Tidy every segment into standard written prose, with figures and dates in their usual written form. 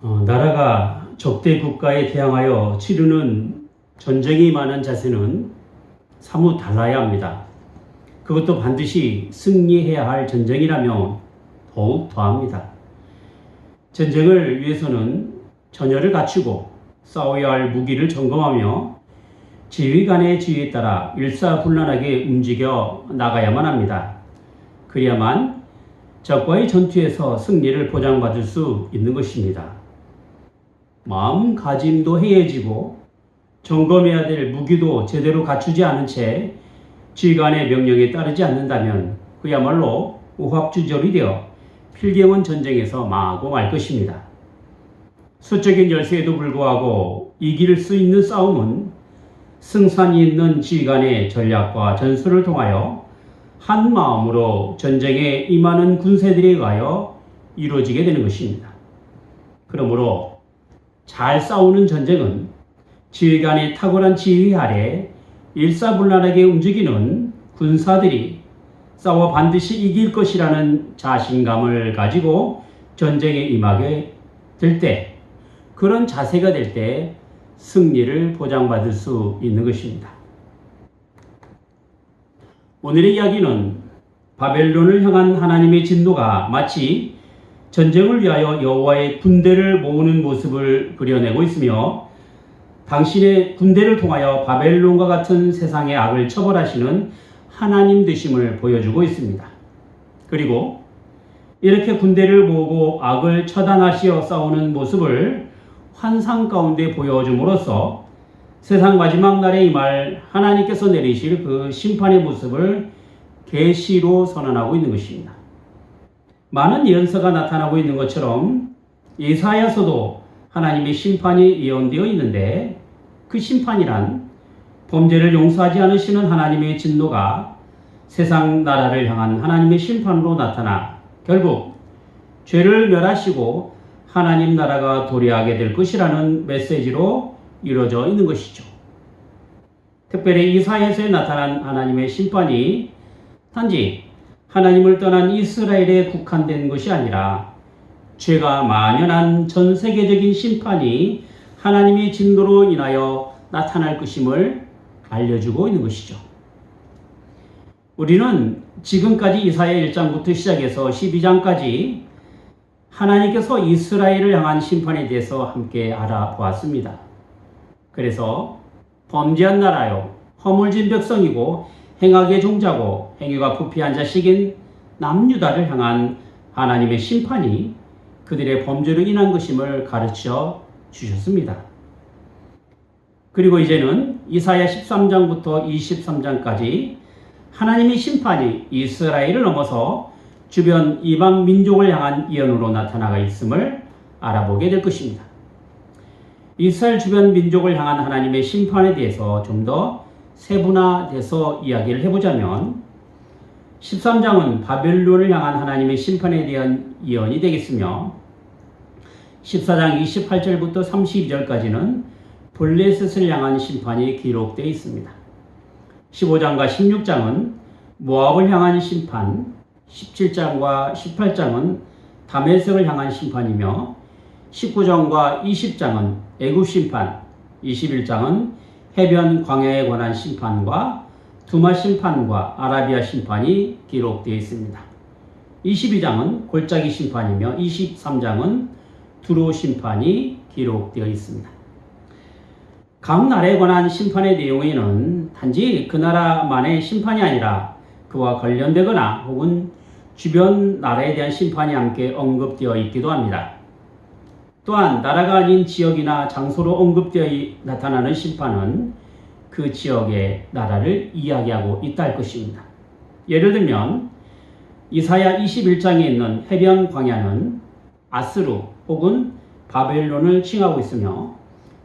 나라가 적대 국가에 대항하여 치르는 전쟁이 많은 자세는 사뭇 달라야 합니다. 그것도 반드시 승리해야 할 전쟁이라면 더욱 더합니다. 전쟁을 위해서는 전열을 갖추고 싸워야 할 무기를 점검하며 지휘관의 지휘에 따라 일사불란하게 움직여 나가야만 합니다. 그래야만 적과의 전투에서 승리를 보장받을 수 있는 것입니다. 마음가짐도 해이해지고 점검해야 될 무기도 제대로 갖추지 않은 채 지휘관의 명령에 따르지 않는다면 그야말로 우합주졸이 되어 필경은 전쟁에서 망하고 말 것입니다. 수적인 열세에도 불구하고 이길 수 있는 싸움은 승산이 있는 지휘관의 전략과 전술을 통하여 한 마음으로 전쟁에 임하는 군세들에 의하여 이루어지게 되는 것입니다. 그러므로 잘 싸우는 전쟁은 지휘관의 탁월한 지휘 아래 일사불란하게 움직이는 군사들이 싸워 반드시 이길 것이라는 자신감을 가지고 전쟁에 임하게 될 때, 그런 자세가 될 때 승리를 보장받을 수 있는 것입니다. 오늘의 이야기는 바벨론을 향한 하나님의 진노가 마치 전쟁을 위하여 여호와의 군대를 모으는 모습을 그려내고 있으며 당신의 군대를 통하여 바벨론과 같은 세상의 악을 처벌하시는 하나님 되심을 보여주고 있습니다. 그리고 이렇게 군대를 모으고 악을 처단하시어 싸우는 모습을 환상 가운데 보여줌으로써 세상 마지막 날에 임할 하나님께서 내리실 그 심판의 모습을 계시로 선언하고 있는 것입니다. 많은 예언서가 나타나고 있는 것처럼 이사야서도 하나님의 심판이 예언되어 있는데, 그 심판이란 범죄를 용서하지 않으시는 하나님의 진노가 세상 나라를 향한 하나님의 심판으로 나타나 결국 죄를 멸하시고 하나님 나라가 도래하게 될 것이라는 메시지로 이루어져 있는 것이죠. 특별히 이사야서에 나타난 하나님의 심판이 단지 하나님을 떠난 이스라엘에 국한된 것이 아니라 죄가 만연한 전 세계적인 심판이 하나님의 진노로 인하여 나타날 것임을 알려주고 있는 것이죠. 우리는 지금까지 이사야 1장부터 시작해서 12장까지 하나님께서 이스라엘을 향한 심판에 대해서 함께 알아보았습니다. 그래서 범죄한 나라요, 허물진 백성이고 행악의 종자고 행위가 부패한 자식인 남유다를 향한 하나님의 심판이 그들의 범죄로 인한 것임을 가르쳐 주셨습니다. 그리고 이제는 이사야 13장부터 23장까지 하나님의 심판이 이스라엘을 넘어서 주변 이방 민족을 향한 예언으로 나타나가 있음을 알아보게 될 것입니다. 이스라엘 주변 민족을 향한 하나님의 심판에 대해서 좀 더 세분화돼서 이야기를 해보자면 13장은 바벨론을 향한 하나님의 심판에 대한 예언이 되겠으며 14장 28절부터 32절까지는 블레셋을 향한 심판이 기록되어 있습니다. 15장과 16장은 모압을 향한 심판, 17장과 18장은 다메섹을 향한 심판이며 19장과 20장은 애굽 심판, 21장은 해변 광야에 관한 심판과 두마 심판과 아라비아 심판이 기록되어 있습니다. 22장은 골짜기 심판이며 23장은 두로 심판이 기록되어 있습니다. 각 나라에 관한 심판의 내용에는 단지 그 나라만의 심판이 아니라 그와 관련되거나 혹은 주변 나라에 대한 심판이 함께 언급되어 있기도 합니다. 또한 나라가 아닌 지역이나 장소로 언급되어 나타나는 심판은 그 지역의 나라를 이야기하고 있다 할 것입니다. 예를 들면 이사야 21장에 있는 해변 광야는 아스루 혹은 바벨론을 칭하고 있으며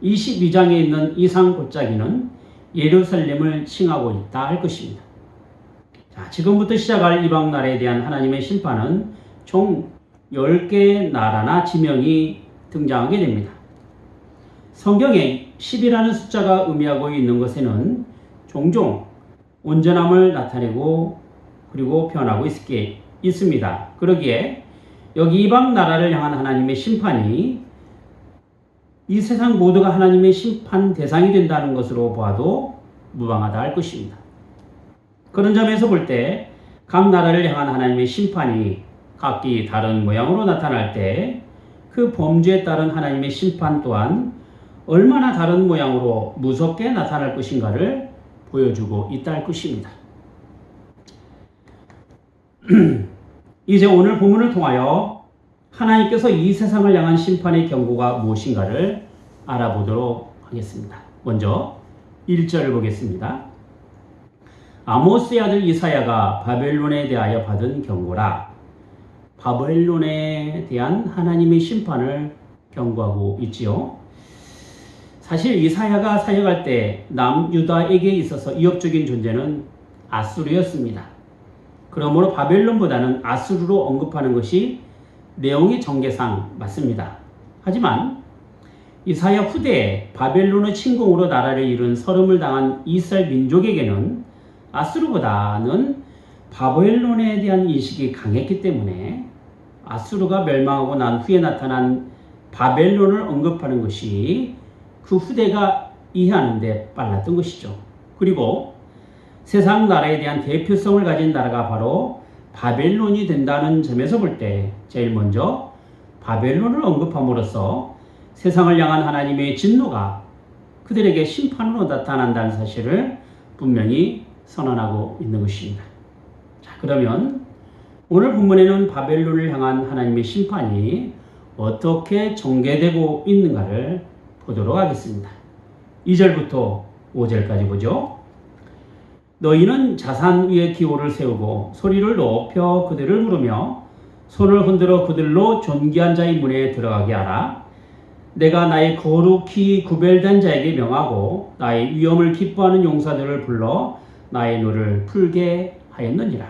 22장에 있는 이상 골짜기는 예루살렘을 칭하고 있다 할 것입니다. 자, 지금부터 시작할 이방 나라에 대한 하나님의 심판은 총 10개의 나라나 지명이 등장하게 됩니다. 성경에 10이라는 숫자가 의미하고 있는 것에는 종종 온전함을 나타내고 그리고 표현하고 있습니다. 그러기에 여기 이방 나라를 향한 하나님의 심판이 이 세상 모두가 하나님의 심판 대상이 된다는 것으로 봐도 무방하다 할 것입니다. 그런 점에서 볼 때 각 나라를 향한 하나님의 심판이 각기 다른 모양으로 나타날 때 그 범죄에 따른 하나님의 심판 또한 얼마나 다른 모양으로 무섭게 나타날 것인가를 보여주고 있다 할 것입니다. 이제 오늘 본문을 통하여 하나님께서 이 세상을 향한 심판의 경고가 무엇인가를 알아보도록 하겠습니다. 먼저 1절을 보겠습니다. 아모스의 아들 이사야가 바벨론에 대하여 받은 경고라. 바벨론에 대한 하나님의 심판을 경고하고 있지요. 사실 이사야가 사역할 때 남유다에게 있어서 위협적인 존재는 아수르였습니다. 그러므로 바벨론보다는 아수르로 언급하는 것이 내용의 전개상 맞습니다. 하지만 이사야 후대에 바벨론의 침공으로 나라를 이룬 서름을 당한 이스라엘 민족에게는 아수르보다는 바벨론에 대한 인식이 강했기 때문에 아수르가 멸망하고 난 후에 나타난 바벨론을 언급하는 것이 그 후대가 이해하는 데 빨랐던 것이죠. 그리고 세상 나라에 대한 대표성을 가진 나라가 바로 바벨론이 된다는 점에서 볼 때 제일 먼저 바벨론을 언급함으로써 세상을 향한 하나님의 진노가 그들에게 심판으로 나타난다는 사실을 분명히 선언하고 있는 것입니다. 자, 그러면 오늘 본문에는 바벨론을 향한 하나님의 심판이 어떻게 전개되고 있는가를 보도록 하겠습니다. 2절부터 5절까지 보죠. 너희는 자산 위에 기호를 세우고 소리를 높여 그들을 부르며 손을 흔들어 그들로 존귀한 자의 문에 들어가게 하라. 내가 나의 거룩히 구별된 자에게 명하고 나의 위엄을 기뻐하는 용사들을 불러 나의 노를 풀게 하였느니라.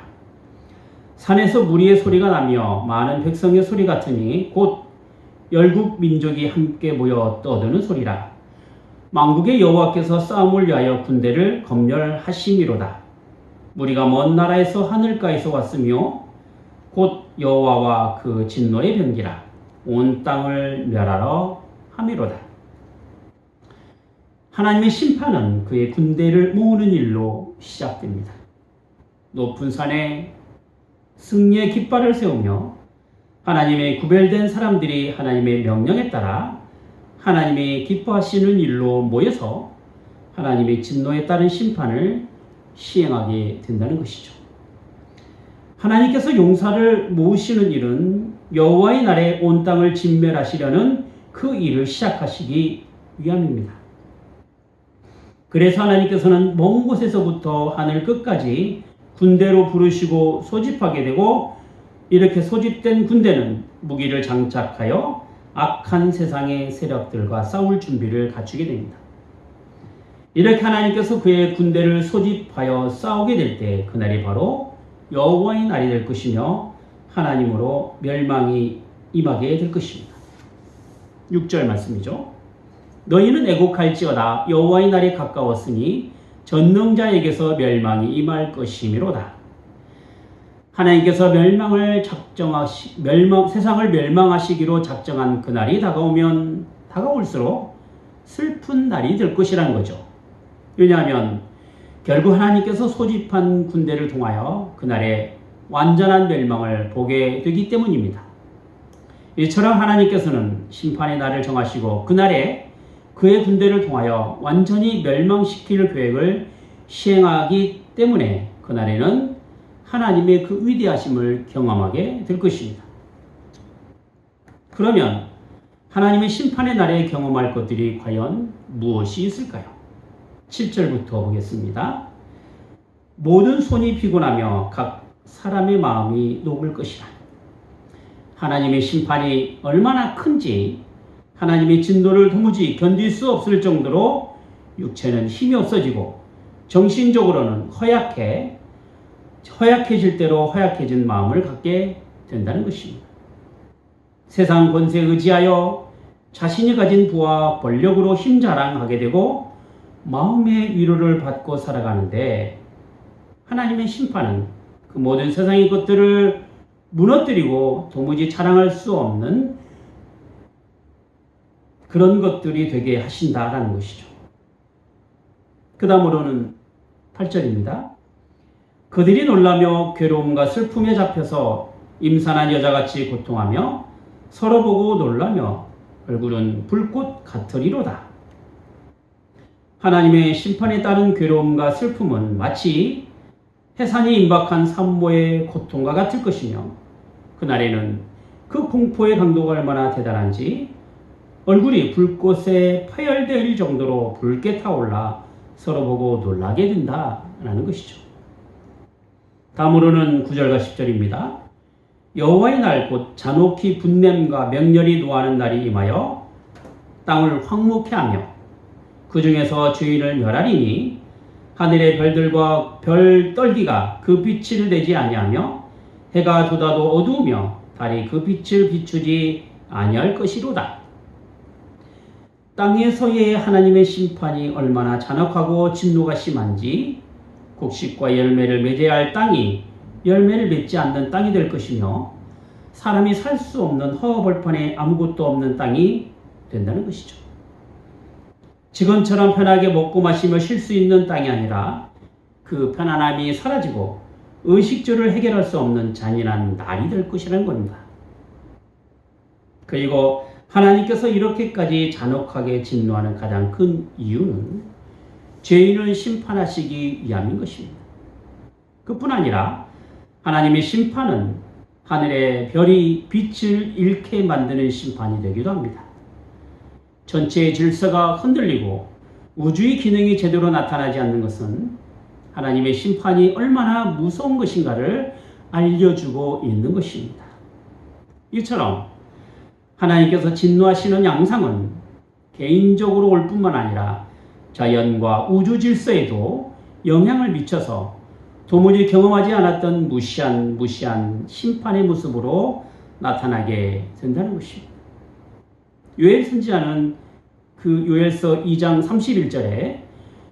산에서 무리의 소리가 나며 많은 백성의 소리 같으니 곧 열국 민족이 함께 모여 떠드는 소리라. 만국의 여호와께서 싸움을 위하여 군대를 검열하심이로다. 무리가 먼 나라에서 하늘가에서 왔으며 곧 여호와와 그 진노의 병기라. 온 땅을 멸하러 함이로다. 하나님의 심판은 그의 군대를 모으는 일로 시작됩니다. 높은 산에 승리의 깃발을 세우며 하나님의 구별된 사람들이 하나님의 명령에 따라 하나님의 기뻐하시는 일로 모여서 하나님의 진노에 따른 심판을 시행하게 된다는 것이죠. 하나님께서 용사를 모으시는 일은 여호와의 날에 온 땅을 진멸하시려는 그 일을 시작하시기 위함입니다. 그래서 하나님께서는 먼 곳에서부터 하늘 끝까지 군대로 부르시고 소집하게 되고 이렇게 소집된 군대는 무기를 장착하여 악한 세상의 세력들과 싸울 준비를 갖추게 됩니다. 이렇게 하나님께서 그의 군대를 소집하여 싸우게 될 때 그날이 바로 여호와의 날이 될 것이며 하나님으로 멸망이 임하게 될 것입니다. 6절 말씀이죠. 너희는 애곡할지어다 여호와의 날이 가까웠으니 전능자에게서 멸망이 임할 것이미로다. 하나님께서 세상을 멸망하시기로 작정한 그날이 다가오면 다가올수록 슬픈 날이 될 것이라는 거죠. 왜냐하면 결국 하나님께서 소집한 군대를 통하여 그날의 완전한 멸망을 보게 되기 때문입니다. 이처럼 하나님께서는 심판의 날을 정하시고 그날에 그의 군대를 통하여 완전히 멸망시킬 계획을 시행하기 때문에 그날에는 하나님의 그 위대하심을 경험하게 될 것입니다. 그러면 하나님의 심판의 날에 경험할 것들이 과연 무엇이 있을까요? 7절부터 보겠습니다. 모든 손이 피곤하며 각 사람의 마음이 녹을 것이라. 하나님의 심판이 얼마나 큰지 하나님의 진노를 도무지 견딜 수 없을 정도로 육체는 힘이 없어지고 정신적으로는 허약해질 대로 허약해진 마음을 갖게 된다는 것입니다. 세상 권세에 의지하여 자신이 가진 부와 권력으로 힘 자랑하게 되고 마음의 위로를 받고 살아가는데 하나님의 심판은 그 모든 세상의 것들을 무너뜨리고 도무지 자랑할 수 없는 그런 것들이 되게 하신다라는 것이죠. 그 다음으로는 8절입니다. 그들이 놀라며 괴로움과 슬픔에 잡혀서 임산한 여자같이 고통하며 서로 보고 놀라며 얼굴은 불꽃 같으리로다. 하나님의 심판에 따른 괴로움과 슬픔은 마치 해산이 임박한 산모의 고통과 같을 것이며 그날에는 그 공포의 강도가 얼마나 대단한지 얼굴이 불꽃에 파열될 정도로 붉게 타올라 서로 보고 놀라게 된다라는 것이죠. 다음으로는 9절과 10절입니다. 여호와의 날 곧 잔혹히 분냄과 맹렬히 노하는 날이 임하여 땅을 황무케 하며 그 중에서 주인을 멸하리니 하늘의 별들과 별 떨기가 그 빛을 내지 아니하며 해가 돋아도 어두우며 달이 그 빛을 비추지 아니할 것이로다. 땅에서의 하나님의 심판이 얼마나 잔혹하고 진노가 심한지 곡식과 열매를 맺어야 할 땅이 열매를 맺지 않는 땅이 될 것이며 사람이 살 수 없는 허허벌판에 아무것도 없는 땅이 된다는 것이죠. 지금처럼 편하게 먹고 마시며 쉴 수 있는 땅이 아니라 그 편안함이 사라지고 의식주를 해결할 수 없는 잔인한 날이 될 것이라는 겁니다. 그리고 하나님께서 이렇게까지 잔혹하게 진노하는 가장 큰 이유는 죄인을 심판하시기 위함인 것입니다. 그뿐 아니라 하나님의 심판은 하늘의 별이 빛을 잃게 만드는 심판이 되기도 합니다. 전체의 질서가 흔들리고 우주의 기능이 제대로 나타나지 않는 것은 하나님의 심판이 얼마나 무서운 것인가를 알려주고 있는 것입니다. 이처럼 하나님께서 진노하시는 양상은 개인적으로 올 뿐만 아니라 자연과 우주 질서에도 영향을 미쳐서 도무지 경험하지 않았던 무시한 심판의 모습으로 나타나게 된다는 것입니다. 요엘 선지자는 그 요엘서 2장 31절에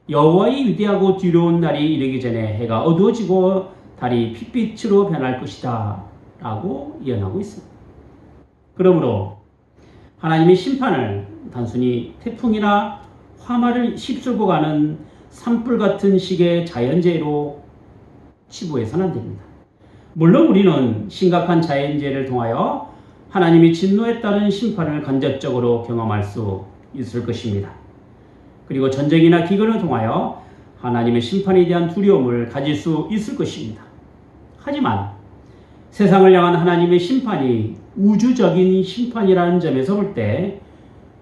여호와의 위대하고 두려운 날이 이르기 전에 해가 어두워지고 달이 핏빛으로 변할 것이다 라고 예언하고 있습니다. 그러므로 하나님의 심판을 단순히 태풍이나 화마를 휩쓸고 가는 산불 같은 식의 자연재해로 치부해서는 안 됩니다. 물론 우리는 심각한 자연재해를 통하여 하나님이 진노에 따른 심판을 간접적으로 경험할 수 있을 것입니다. 그리고 전쟁이나 기근을 통하여 하나님의 심판에 대한 두려움을 가질 수 있을 것입니다. 하지만 세상을 향한 하나님의 심판이 우주적인 심판이라는 점에서 볼 때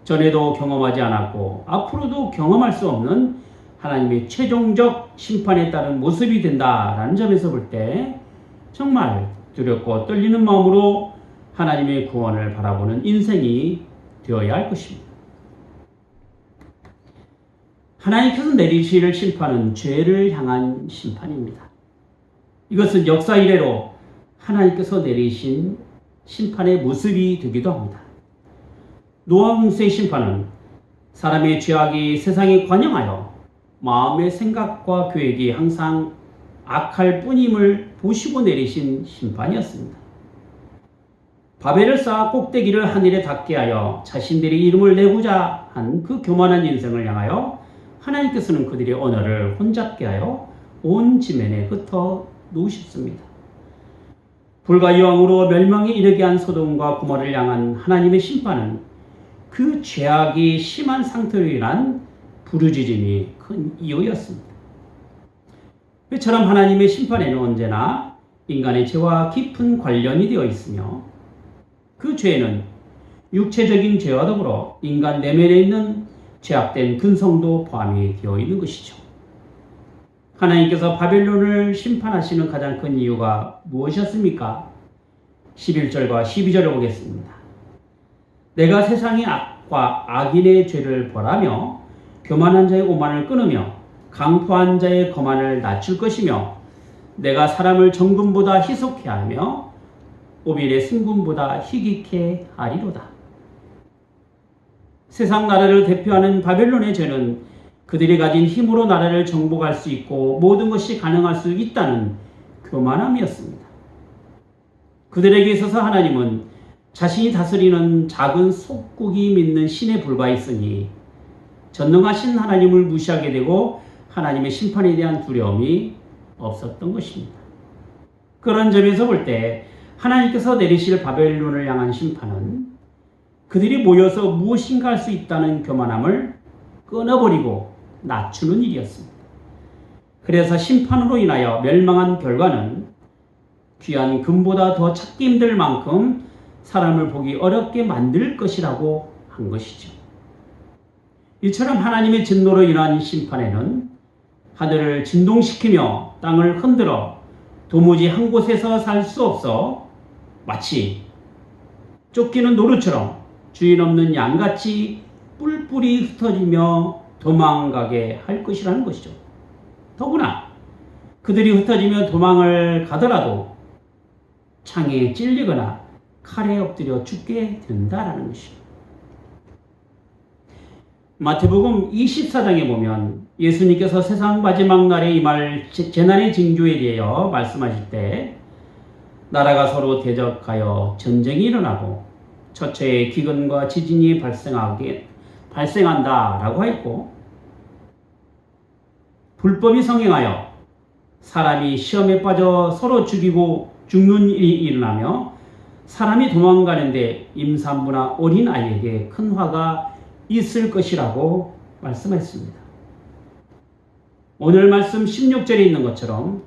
전에도 경험하지 않았고 앞으로도 경험할 수 없는 하나님의 최종적 심판에 따른 모습이 된다라는 점에서 볼 때 정말 두렵고 떨리는 마음으로 하나님의 구원을 바라보는 인생이 되어야 할 것입니다. 하나님께서 내리실 심판은 죄를 향한 심판입니다. 이것은 역사 이래로 하나님께서 내리신 심판의 모습이 되기도 합니다. 노아 홍수의 심판은 사람의 죄악이 세상에 관영하여 마음의 생각과 계획이 항상 악할 뿐임을 보시고 내리신 심판이었습니다. 바벨을 쌓아 꼭대기를 하늘에 닿게 하여 자신들의 이름을 내고자 한 그 교만한 인생을 향하여 하나님께서는 그들의 언어를 혼잡게 하여 온 지면에 흩어 놓으셨습니다. 불과 이왕으로 멸망에 이르게 한 소돔과 고모를 향한 하나님의 심판은 그 죄악이 심한 상태로 인한 부르짖음이 큰 이유였습니다. 이처럼 하나님의 심판에는 언제나 인간의 죄와 깊은 관련이 되어 있으며 그 죄는 육체적인 죄와 더불어 인간 내면에 있는 죄악된 근성도 포함이 되어 있는 것이죠. 하나님께서 바벨론을 심판하시는 가장 큰 이유가 무엇이었습니까? 11절과 12절을 보겠습니다. 내가 세상의 악과 악인의 죄를 벌하며 교만한 자의 오만을 끊으며 강포한 자의 거만을 낮출 것이며 내가 사람을 정금보다 희석케 하며 오빌의 승금보다 희귀케 하리로다. 세상 나라를 대표하는 바벨론의 죄는 그들이 가진 힘으로 나라를 정복할 수 있고 모든 것이 가능할 수 있다는 교만함이었습니다. 그들에게 있어서 하나님은 자신이 다스리는 작은 속국이 믿는 신에 불과했으니 전능하신 하나님을 무시하게 되고 하나님의 심판에 대한 두려움이 없었던 것입니다. 그런 점에서 볼 때 하나님께서 내리실 바벨론을 향한 심판은 그들이 모여서 무엇인가 할 수 있다는 교만함을 끊어버리고 낮추는 일이었습니다. 그래서 심판으로 인하여 멸망한 결과는 귀한 금보다 더 찾기 힘들 만큼 사람을 보기 어렵게 만들 것이라고 한 것이죠. 이처럼 하나님의 진노로 인한 심판에는 하늘을 진동시키며 땅을 흔들어 도무지 한 곳에서 살 수 없어 마치 쫓기는 노루처럼 주인 없는 양같이 뿔뿔이 흩어지며 도망가게 할 것이라는 것이죠. 더구나 그들이 흩어지며 도망을 가더라도 창에 찔리거나 칼에 엎드려 죽게 된다라는 것입니다. 마태복음 24장에 보면 예수님께서 세상 마지막 날에 임할 재난의 징조에 대하여 말씀하실 때 나라가 서로 대적하여 전쟁이 일어나고 처처에 기근과 지진이 발생한다라고 하였고 불법이 성행하여 사람이 시험에 빠져 서로 죽이고 죽는 일이 일어나며 사람이 도망가는데 임산부나 어린 아이에게 큰 화가 있을 것이라고 말씀했습니다. 오늘 말씀 16절에 있는 것처럼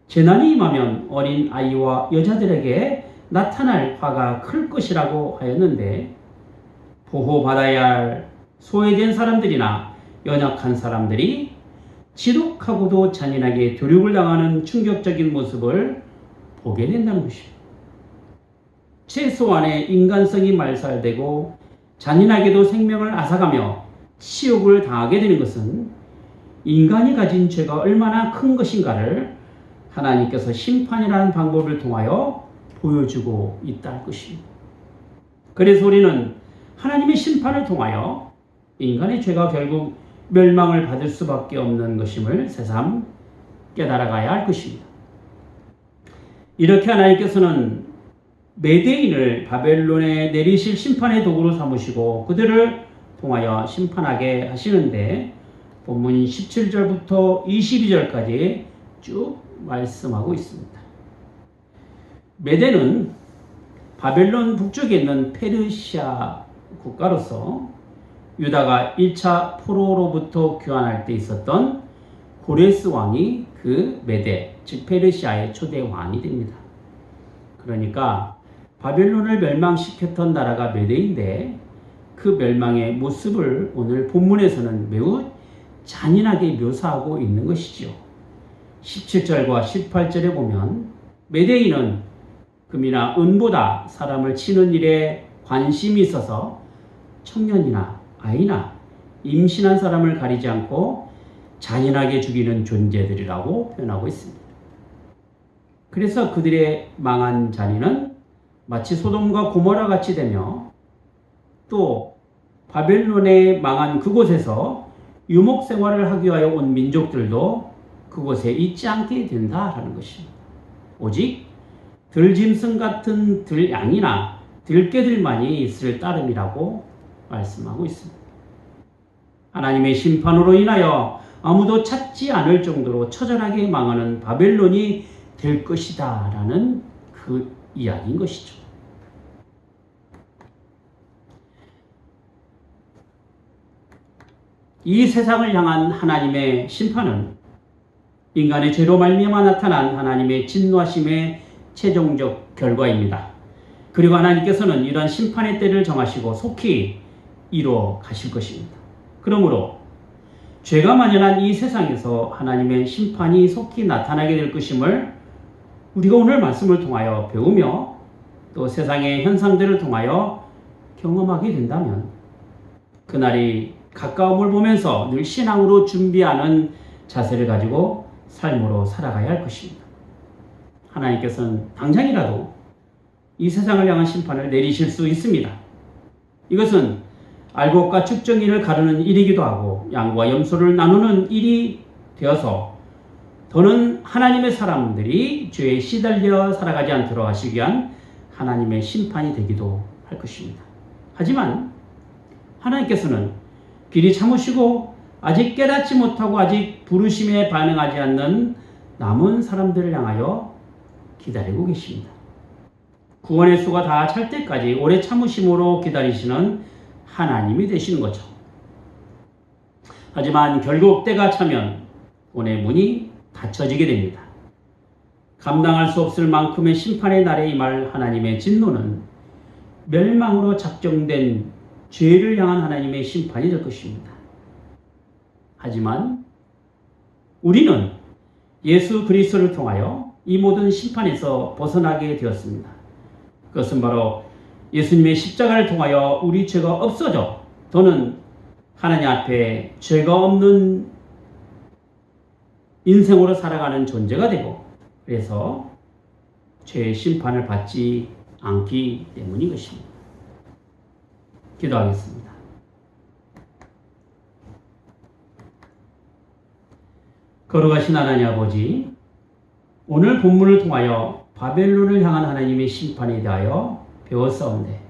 재난이 임하면 어린 아이와 여자들에게 나타날 화가 클 것이라고 하였는데 보호받아야 할 소외된 사람들이나 연약한 사람들이 지독하고도 잔인하게 교육을 당하는 충격적인 모습을 보게 된다는 것입니다. 최소한의 인간성이 말살되고 잔인하게도 생명을 앗아가며 치욕을 당하게 되는 것은 인간이 가진 죄가 얼마나 큰 것인가를 하나님께서 심판이라는 방법을 통하여 보여주고 있다는 것입니다. 그래서 우리는 하나님의 심판을 통하여 인간의 죄가 결국 멸망을 받을 수밖에 없는 것임을 새삼 깨달아가야 할 것입니다. 이렇게 하나님께서는 메대인을 바벨론에 내리실 심판의 도구로 삼으시고 그들을 통하여 심판하게 하시는데 본문 17절부터 22절까지 쭉 말씀하고 있습니다. 메대는 바벨론 북쪽에 있는 페르시아 국가로서 유다가 1차 포로로부터 귀환할 때 있었던 고레스 왕이 그 메대, 즉 페르시아의 초대 왕이 됩니다. 그러니까 바벨론을 멸망시켰던 나라가 메대인데 그 멸망의 모습을 오늘 본문에서는 매우 잔인하게 묘사하고 있는 것이죠. 17절과 18절에 보면 메대인은 금이나 은보다 사람을 치는 일에 관심이 있어서 청년이나 아이나 임신한 사람을 가리지 않고 잔인하게 죽이는 존재들이라고 표현하고 있습니다. 그래서 그들의 망한 잔인은 마치 소돔과 고모라 같이 되며 또 바벨론의 망한 그곳에서 유목 생활을 하기 위하여 온 민족들도 그곳에 있지 않게 된다라는 것입니다. 오직 들짐승 같은 들양이나 들깨들만이 있을 따름이라고 말씀하고 있습니다. 하나님의 심판으로 인하여 아무도 찾지 않을 정도로 처절하게 망하는 바벨론이 될 것이다 라는 그 이야기인 것이죠. 이 세상을 향한 하나님의 심판은 인간의 죄로 말미암아 나타난 하나님의 진노하심의 최종적 결과입니다. 그리고 하나님께서는 이러한 심판의 때를 정하시고 속히 이루어 가실 것입니다. 그러므로 죄가 만연한 이 세상에서 하나님의 심판이 속히 나타나게 될 것임을 우리가 오늘 말씀을 통하여 배우며 또 세상의 현상들을 통하여 경험하게 된다면 그날이 가까움을 보면서 늘 신앙으로 준비하는 자세를 가지고 삶으로 살아가야 할 것입니다. 하나님께서는 당장이라도 이 세상을 향한 심판을 내리실 수 있습니다. 이것은 알곡과 측정인을 가르는 일이기도 하고 양과 염소를 나누는 일이 되어서 더는 하나님의 사람들이 죄에 시달려 살아가지 않도록 하시기 위한 하나님의 심판이 되기도 할 것입니다. 하지만 하나님께서는 길이 참으시고 아직 깨닫지 못하고 아직 부르심에 반응하지 않는 남은 사람들을 향하여 기다리고 계십니다. 구원의 수가 다 찰 때까지 오래 참으심으로 기다리시는 하나님이 되시는 거죠. 하지만 결국 때가 차면 구원의 문이 닫혀지게 됩니다. 감당할 수 없을 만큼의 심판의 날에 임할 하나님의 진노는 멸망으로 작정된 죄를 향한 하나님의 심판이 될 것입니다. 하지만 우리는 예수 그리스도를 통하여 이 모든 심판에서 벗어나게 되었습니다. 그것은 바로 예수님의 십자가를 통하여 우리 죄가 없어져 더는 하나님 앞에 죄가 없는 인생으로 살아가는 존재가 되고 그래서 죄의 심판을 받지 않기 때문인 것입니다. 기도하겠습니다. 거룩하신 하나님 아버지, 오늘 본문을 통하여 바벨론을 향한 하나님의 심판에 대하여 배웠사온데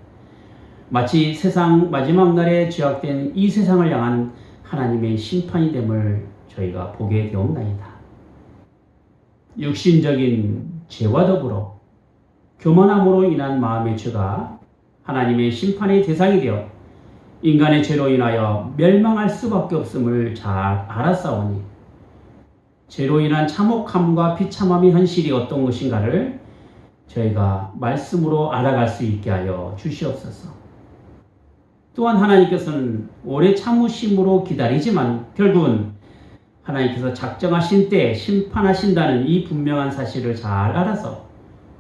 마치 세상 마지막 날에 죄악된 이 세상을 향한 하나님의 심판이 됨을 저희가 보게 되옵나이다. 육신적인 죄와 더불어 교만함으로 인한 마음의 죄가 하나님의 심판의 대상이 되어 인간의 죄로 인하여 멸망할 수밖에 없음을 잘 알았사오니 죄로 인한 참혹함과 비참함의 현실이 어떤 것인가를 저희가 말씀으로 알아갈 수 있게 하여 주시옵소서. 또한 하나님께서는 오래 참으심으로 기다리지만 결국은 하나님께서 작정하신 때에 심판하신다는 이 분명한 사실을 잘 알아서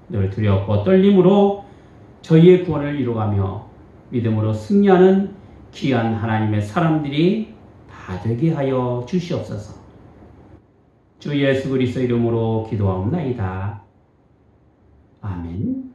늘 두렵고 떨림으로 저희의 구원을 이루어가며 믿음으로 승리하는 귀한 하나님의 사람들이 다 되게 하여 주시옵소서. 주 예수 그리스도 이름으로 기도하옵나이다. 아멘.